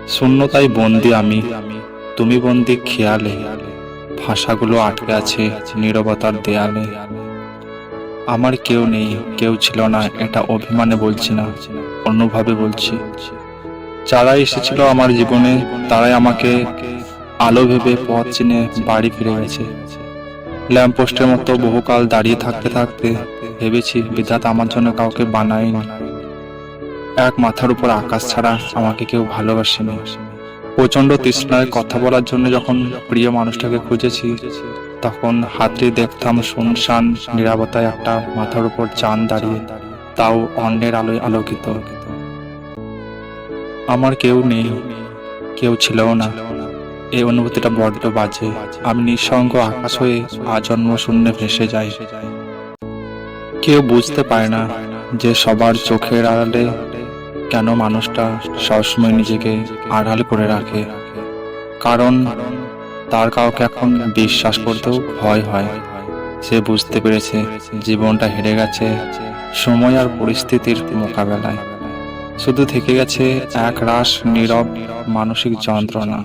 শূন্যতায় বন্দি আমি, তুমি বন্দি খেয়ালে। ভাষাগুলো আটকে আছে নীরবতার দেয়ালে। আমার কেউ নেই, কেউ ছিল না, এটা অভিমানে বলছি না, অন্যভাবে বলছি। যারা এসেছিল আমার জীবনে তারাই আমাকে আলো ভেবে পথ চিনে বাড়ি ফিরে গেছে। ল্যাম্পপোস্টের মতো বহুকাল দাঁড়িয়ে থাকতে থাকতে ভেবেছি বিধাতা আমার জন্য কাউকে বানায়নি। এক মাথার উপর আকাশ ছাড়া আমাকে কেউ ভালোবাসেনি। প্রচন্ড তৃষ্ণায় কথা বলার জন্য যখন প্রিয় মানুষটাকে খুঁজেছি, তখন হাতড়ে দেখতাম শুনশান নীরবতায় একটা মাথার উপর চাঁদ দাঁড়িয়ে, তাও অন্যের আলোয় আলোকিত। আমার কেউ নেই, কেউ ছিলও না, এই অনুভূতিটা বড্ড বাজে। আমি নিঃসঙ্গ আকাশ হয়ে আজন্ম শূন্যে ভেসে যাই। কেউ বুঝতে পারে না যে সবার চোখের আড়ালে কেন মানুষটা সবসময় নিজেকে আড়াল করে রাখে। কারণ তার কাউকে এখন বিশ্বাস করতেও ভয় হয়। সে বুঝতে পেরেছে জীবনটা হেরে গেছে সময় আর পরিস্থিতির মোকাবেলায়। শুধু থেকে গেছে এক রাশ নীরব মানসিক যন্ত্রণা।